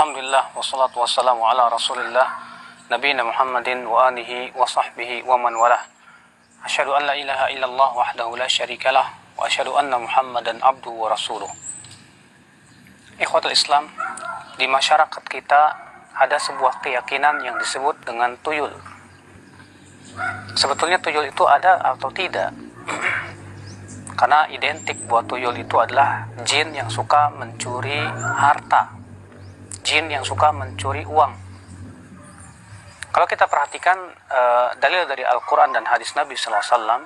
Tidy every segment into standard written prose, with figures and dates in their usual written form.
Alhamdulillah wassalatu wassalamu ala Rasulillah nabiyina Muhammadin wa alihi wa sahbihi wa man walah. Asyhadu an la ilaha illallah wahdahu la syarikalah wa asyhadu anna Muhammadan abduhu wa rasuluh. Ikhwatul Islam, di masyarakat kita ada sebuah keyakinan yang disebut dengan tuyul. Sebetulnya tuyul itu ada atau tidak? Karena identik bahwa tuyul itu adalah jin yang suka mencuri harta, jin yang suka mencuri uang. Kalau kita perhatikan dalil dari Al-Quran dan hadis Nabi SAW,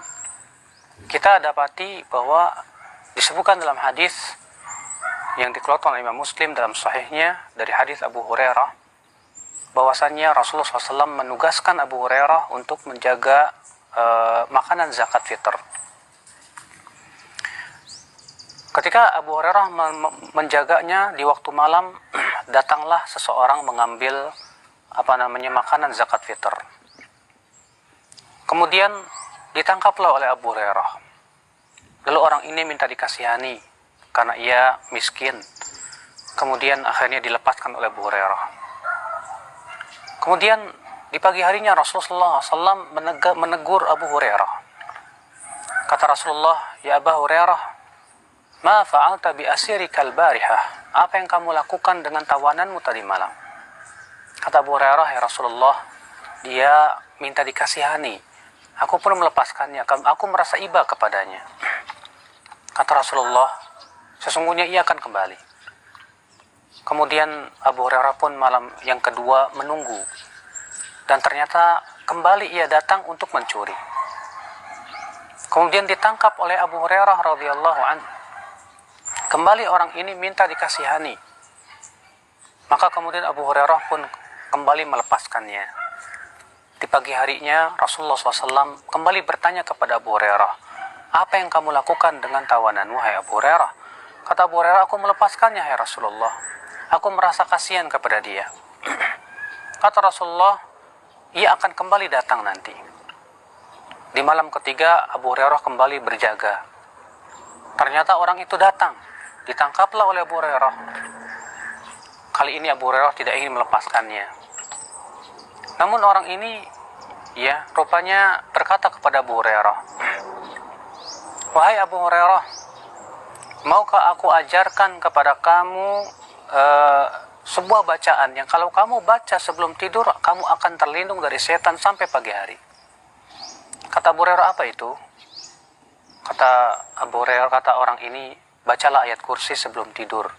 kita dapati bahwa disebutkan dalam hadis yang dikeluarkan oleh Imam Muslim dalam sahihnya dari hadis Abu Hurairah, bahwasannya Rasulullah SAW menugaskan Abu Hurairah untuk menjaga makanan zakat fitr. Ketika Abu Hurairah menjaganya di waktu malam, datanglah seseorang mengambil makanan zakat fitr. Kemudian ditangkaplah oleh Abu Hurairah. Lalu orang ini minta dikasihani karena ia miskin. Kemudian akhirnya dilepaskan oleh Abu Hurairah. Kemudian di pagi harinya Rasulullah SAW menegur Abu Hurairah. Kata Rasulullah, "Ya Abu Hurairah, ma fa'alta bi asirikal barihah?" Apa yang kamu lakukan dengan tawananmu tadi malam? Kata Abu Hurairah, "Ya Rasulullah, dia minta dikasihani. Aku pun melepaskannya. Aku merasa iba kepadanya." Kata Rasulullah, "Sesungguhnya ia akan kembali." Kemudian Abu Hurairah pun malam yang kedua menunggu. Dan ternyata kembali ia datang untuk mencuri. Kemudian ditangkap oleh Abu Hurairah radhiyallahu anhu. Kembali orang ini minta dikasihani. Maka kemudian Abu Hurairah pun kembali melepaskannya. Di pagi harinya Rasulullah SAW kembali bertanya kepada Abu Hurairah, "Apa yang kamu lakukan dengan tawananmu, hai Abu Hurairah?" Kata Abu Hurairah, "Aku melepaskannya, hai Rasulullah. Aku merasa kasihan kepada dia." Kata Rasulullah, "Ia akan kembali datang nanti." Di malam ketiga Abu Hurairah kembali berjaga. Ternyata orang itu datang. Ditangkaplah oleh Abu Hurairah. Kali ini Abu Hurairah tidak ingin melepaskannya. Namun orang ini rupanya berkata kepada Abu Hurairah, "Wahai Abu Hurairah, maukah aku ajarkan kepada kamu sebuah bacaan yang kalau kamu baca sebelum tidur, kamu akan terlindung dari setan sampai pagi hari?" Kata Abu Hurairah, "Apa itu?" Kata Abu Hurairah, kata orang ini, "Bacalah ayat kursi sebelum tidur.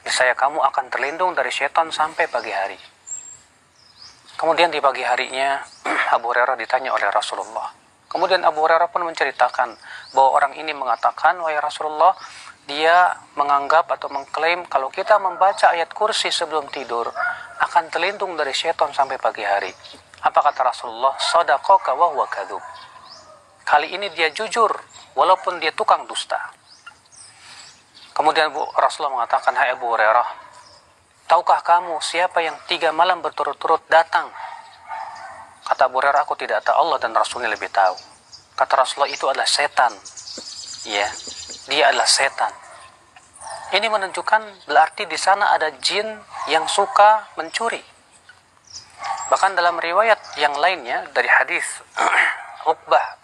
Niscaya kamu akan terlindung dari setan sampai pagi hari." Kemudian di pagi harinya Abu Hurairah ditanya oleh Rasulullah. Kemudian Abu Hurairah pun menceritakan bahwa orang ini mengatakan, "Wahai Rasulullah, dia menganggap atau mengklaim kalau kita membaca ayat kursi sebelum tidur akan terlindung dari setan sampai pagi hari." Apa kata Rasulullah? "Shadaqaka wa huwa kadzub." Kali ini dia jujur walaupun dia tukang dusta. Kemudian Rasulullah mengatakan, "Hai Abu Hurairah, tahukah kamu siapa yang 3 malam berturut-turut datang?" Kata Abu Hurairah, "Aku tidak tahu, Allah dan Rasulnya lebih tahu." Kata Rasulullah, "Itu adalah setan." Ya, dia adalah setan. Ini menunjukkan berarti di sana ada jin yang suka mencuri. Bahkan dalam riwayat yang lainnya dari hadis Uqbah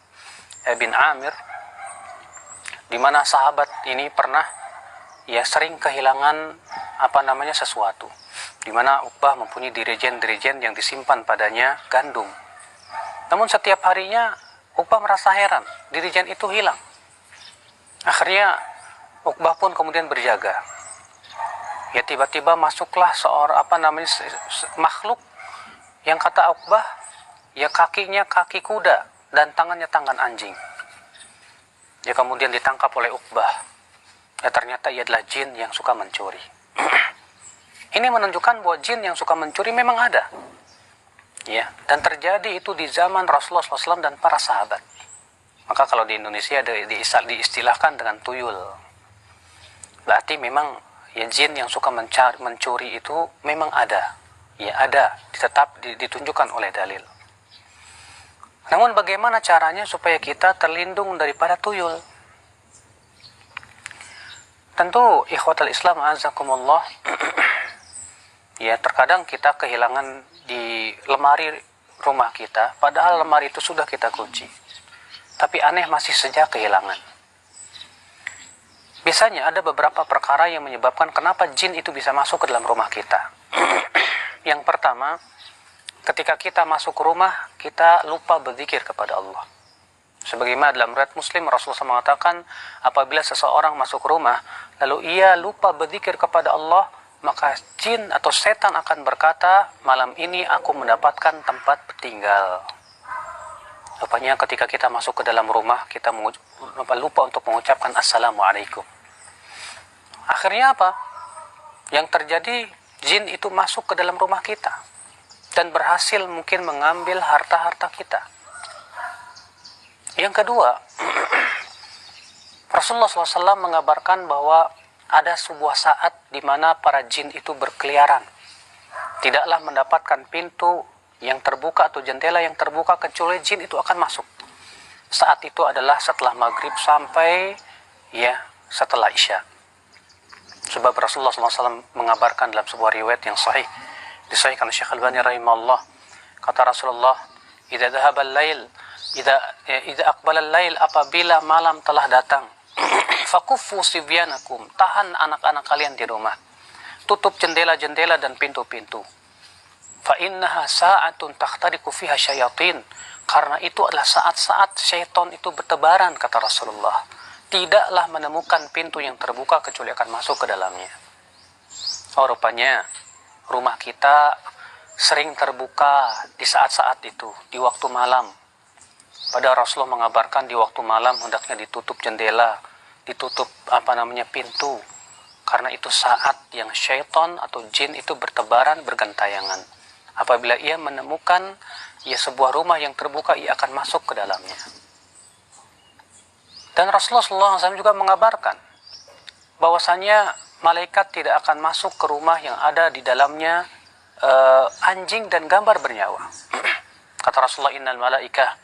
bin Amir, di mana sahabat ini pernah sering kehilangan sesuatu, di mana Uqbah mempunyai dirijen-dirijen yang disimpan padanya gandum. Namun setiap harinya Uqbah merasa heran, dirijen itu hilang. Akhirnya Uqbah pun kemudian berjaga. Tiba-tiba masuklah seorang makhluk yang kata Uqbah, kakinya kaki kuda dan tangannya tangan anjing. Kemudian ditangkap oleh Uqbah. Ternyata ia adalah jin yang suka mencuri. Ini menunjukkan bahwa jin yang suka mencuri memang ada. Dan terjadi itu di zaman Rasulullah SAW dan para sahabat. Maka kalau di Indonesia diistilahkan dengan tuyul. Berarti memang jin yang suka mencuri itu memang ada. Ada, tetap ditunjukkan oleh dalil. Namun bagaimana caranya supaya kita terlindung daripada tuyul? Tentu ikhwatal Islam azakumullah Ya, terkadang kita kehilangan di lemari rumah kita, padahal lemari itu sudah kita kunci. Tapi aneh masih saja kehilangan. Biasanya ada beberapa perkara yang menyebabkan kenapa jin itu bisa masuk ke dalam rumah kita. Yang pertama, ketika kita masuk ke rumah, kita lupa berzikir kepada Allah. Sebagaimana dalam riwayat Muslim, Rasulullah mengatakan, apabila seseorang masuk rumah, lalu ia lupa berzikir kepada Allah, maka jin atau setan akan berkata, malam ini aku mendapatkan tempat tinggal. Rupanya ketika kita masuk ke dalam rumah, kita lupa untuk mengucapkan Assalamualaikum. Akhirnya apa? Yang terjadi, jin itu masuk ke dalam rumah kita dan berhasil mungkin mengambil harta-harta kita. Yang kedua, Rasulullah SAW mengabarkan bahwa ada sebuah saat di mana para jin itu berkeliaran. Tidaklah mendapatkan pintu yang terbuka atau jendela yang terbuka kecuali jin itu akan masuk. Saat itu adalah setelah maghrib sampai setelah isya. Sebab Rasulullah SAW mengabarkan dalam sebuah riwayat yang sahih, disahihkan oleh Syekh Albani rahimahullah, kata Rasulullah, idza dhahaba al-lail, idza aqbala al-lail, apabila malam telah datang, fakuffu sibyanakum, tahan anak-anak kalian di rumah, tutup jendela-jendela dan pintu-pintu. Fa innaha sa'atun takhtariqu fiha syayatin, karena itu adalah saat-saat syaitan itu bertebaran, kata Rasulullah. Tidaklah menemukan pintu yang terbuka kecuali akan masuk ke dalamnya. Oh, rupanya rumah kita sering terbuka di saat-saat itu, di waktu malam. Pada Rasulullah mengabarkan di waktu malam hendaknya ditutup jendela, ditutup pintu, karena itu saat yang syaitan atau jin itu bertebaran, bergentayangan. Apabila ia menemukan sebuah rumah yang terbuka, ia akan masuk ke dalamnya. Dan Rasulullah SAW juga mengabarkan bahwasanya malaikat tidak akan masuk ke rumah yang ada di dalamnya anjing dan gambar bernyawa. Kata Rasulullah, innal malaikah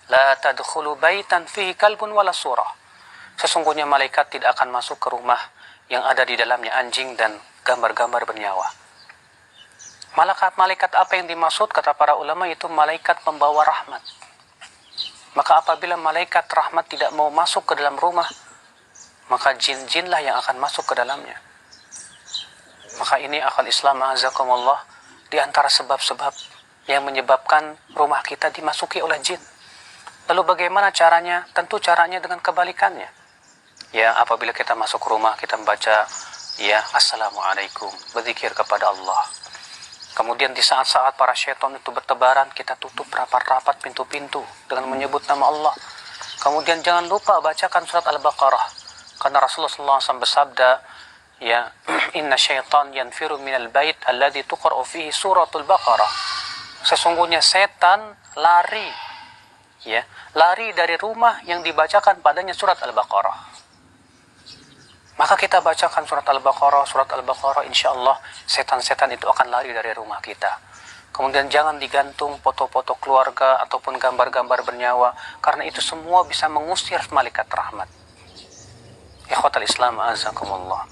la tadkhulu baitan fihi kalbun wala surah. Sesungguhnya malaikat tidak akan masuk ke rumah yang ada di dalamnya anjing dan gambar-gambar bernyawa. Malaikat apa yang dimaksud? Kata para ulama, itu malaikat pembawa rahmat. Maka apabila malaikat rahmat tidak mau masuk ke dalam rumah, maka jin-jinlah yang akan masuk ke dalamnya. Maka ini akal Islam, azakumullah, di antara sebab-sebab yang menyebabkan rumah kita dimasuki oleh jin. Lalu bagaimana caranya? Tentu caranya dengan kebalikannya. Ya, apabila kita masuk rumah, kita membaca Assalamualaikum, berzikir kepada Allah. Kemudian di saat-saat para syaitan itu bertebaran, kita tutup rapat-rapat pintu-pintu dengan menyebut nama Allah. Kemudian jangan lupa bacakan surat Al-Baqarah. Karena Rasulullah SAW bersabda, inna syaitan yanfiru minal bait alladhi tuqra'u fihi suratul Baqarah. Sesungguhnya setan lari dari rumah yang dibacakan padanya surat Al-Baqarah. Maka kita bacakan surat Al-Baqarah, insya Allah setan-setan itu akan lari dari rumah kita. Kemudian jangan digantung foto-foto keluarga ataupun gambar-gambar bernyawa, karena itu semua bisa mengusir malaikat rahmat. Ikhwatal Islam, azakumullah.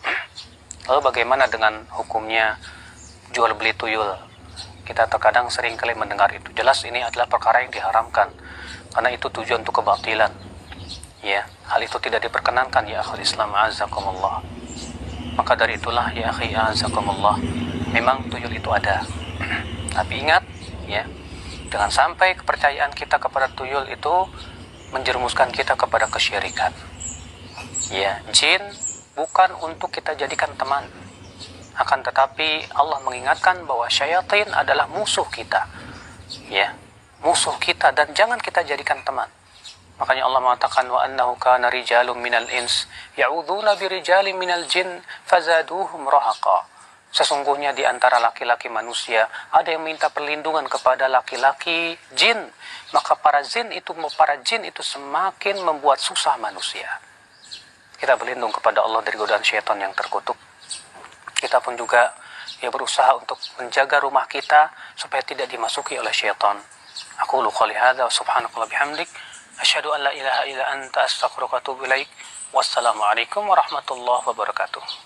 Lalu bagaimana dengan hukumnya jual beli tuyul? Kita terkadang sering kali mendengar itu. Jelas ini adalah perkara yang diharamkan, karena itu tujuan untuk kebatilan. Hal itu tidak diperkenankan, ya akhul Islam, azakumullah. Maka dari itulah, ya akhi, azakumullah, memang tuyul itu ada. Tapi ingat, jangan sampai kepercayaan kita kepada tuyul itu menjerumuskan kita kepada kesyirikan. Jin bukan untuk kita jadikan teman. Akan tetapi Allah mengingatkan bahwa syaitan adalah musuh kita. Musuh kita, dan jangan kita jadikan teman. Makanya Allah mengatakan, wa annahu kana rijalun minal ins ya'udzuna birijalin minal jin fazaduhum rahaqa. Sesungguhnya di antara laki-laki manusia ada yang minta perlindungan kepada laki-laki jin, maka para jin itu semakin membuat susah manusia. Kita berlindung kepada Allah dari godaan syaitan yang terkutuk. Kita pun juga berusaha untuk menjaga rumah kita supaya tidak dimasuki oleh syaitan. Aku qouli hadza wa subhanakallah bihamdik, asyhadu an la ilaha illa anta, astaghfiruka wa atubu ilaik. Wassalamualaikum warahmatullahi wabarakatuh.